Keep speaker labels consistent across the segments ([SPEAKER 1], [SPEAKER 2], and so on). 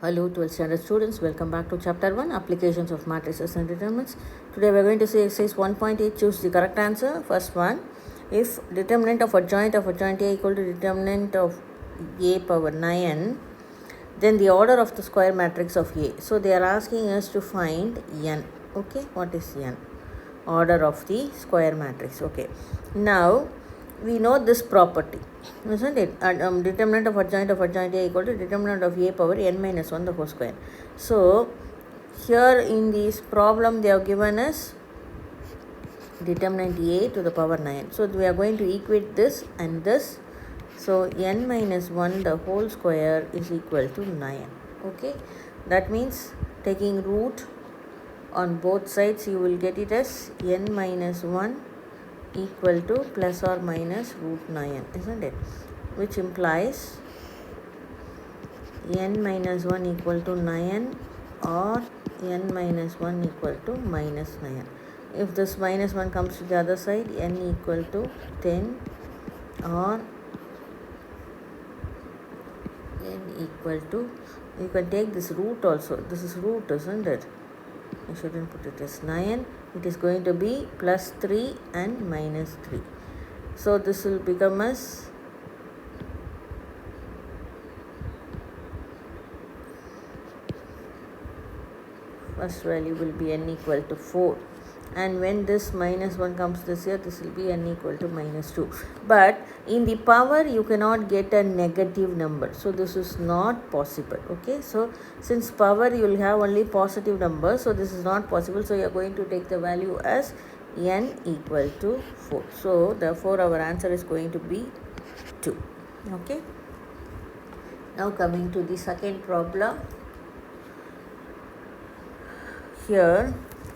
[SPEAKER 1] Hello 12th standard students, welcome back to chapter 1 applications of matrices and determinants. Today we are going to see exercise 1.8. Choose the correct answer. First one, if determinant of adjoint A equal to determinant of A power 9, then the order of the square matrix of A. So they are asking us to find n. Okay, what is n? Order of the square matrix. Okay, now we know this property, isn't it? Determinant of adjoint A equal to determinant of A power n minus 1 the whole square. So here in this problem they have given us determinant A to the power 9. So we are going to equate this and this. So n minus 1 the whole square is equal to 9. Okay, that means taking root on both sides you will get it as n minus 1 equal to plus or minus root 9, isn't it? Which implies n minus 1 equal to 9 or n minus 1 equal to minus 9. If this minus 1 comes to the other side, n equal to 10 or n equal to, you can take this root also. This is root, isn't it? I shouldn't put it as 9. It is going to be plus 3 and minus 3. So this will become as first value will be n equal to 4. And when this minus 1 comes this here, this will be n equal to minus 2. But in the power, you cannot get a negative number. So this is not possible. Okay. So since power, you will have only positive numbers. So this is not possible. So you are going to take the value as n equal to 4. So therefore, our answer is going to be 2. Okay. Now coming to the second problem. Here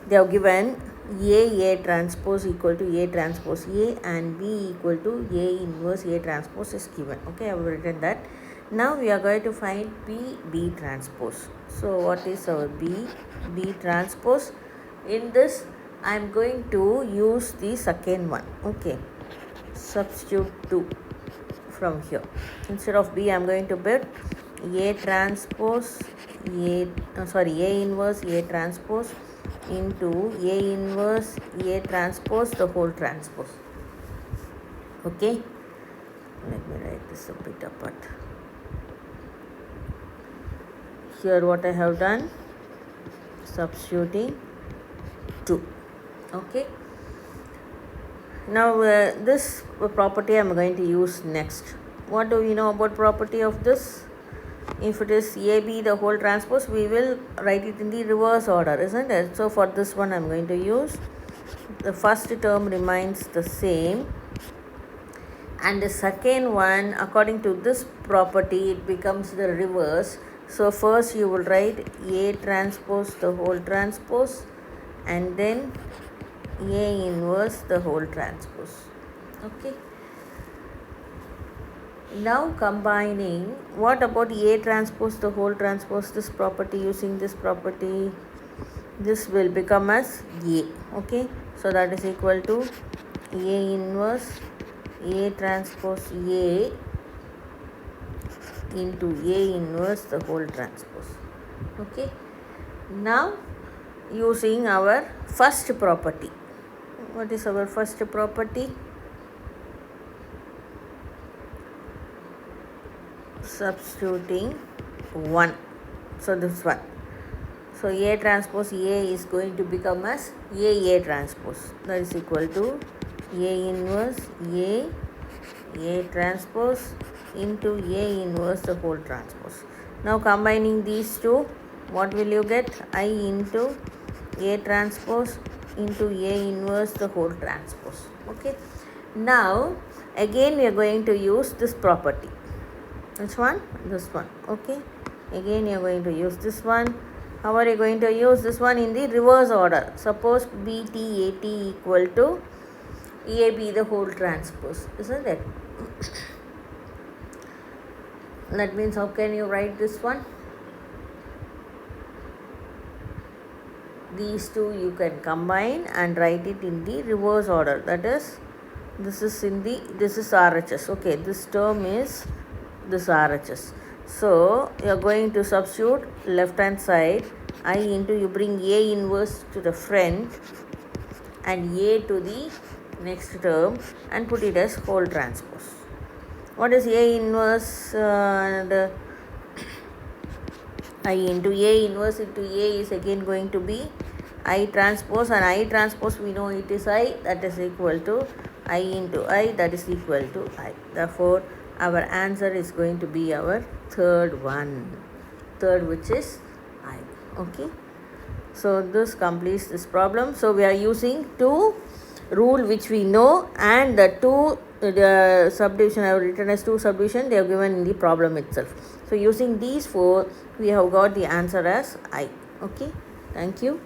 [SPEAKER 1] they have given A transpose equal to A transpose A and B equal to A inverse A transpose is given. Okay, I have written that. Now we are going to find B transpose. So what is our B transpose? In this I am going to use the second one. Okay, substitute 2 from here. Instead of B I am going to put A transpose A inverse A transpose into A inverse A transpose the whole transpose. Okay, let me write this a bit apart. Here what I have done, substituting 2. Okay, now this property I am going to use next. What do we know about property of this? If it is AB the whole transpose, we will write it in the reverse order, isn't it? So for this one I am going to use the first term remains the same and the second one, according to this property, it becomes the reverse. So first you will write A transpose the whole transpose and then A inverse the whole transpose. Okay. Now combining, what about A transpose the whole transpose, this property, using this property, this will become as A. Okay, so that is equal to A inverse A transpose A into A inverse the whole transpose. Okay, now using our first property. What is our first property? Substituting 1. So this one. So A transpose A is going to become as A transpose. That is equal to A inverse A transpose into A inverse the whole transpose. Now combining these two, what will you get? I into A transpose into A inverse the whole transpose. Okay. Now again we are going to use this property. Which one? This one. Okay. Again you are going to use this one. How are you going to use this one? In the reverse order. Suppose BT AT equal to AB the whole transpose, isn't it? That means how can you write this one? These two you can combine and write it in the reverse order. That is, this is RHS. Okay, this term is this RHS. So you are going to substitute left hand side I into, you bring A inverse to the front and A to the next term and put it as whole transpose. What is A inverse and I into A inverse into A is again going to be I transpose, and I transpose we know it is I, that is equal to I into I, that is equal to I. Therefore our answer is going to be our third one, which is I. Okay, so this completes this problem. So we are using two rule which we know, and the two the subdivision I have written as two subdivision, they are given in the problem itself. So using these four we have got the answer as I. Okay, thank you.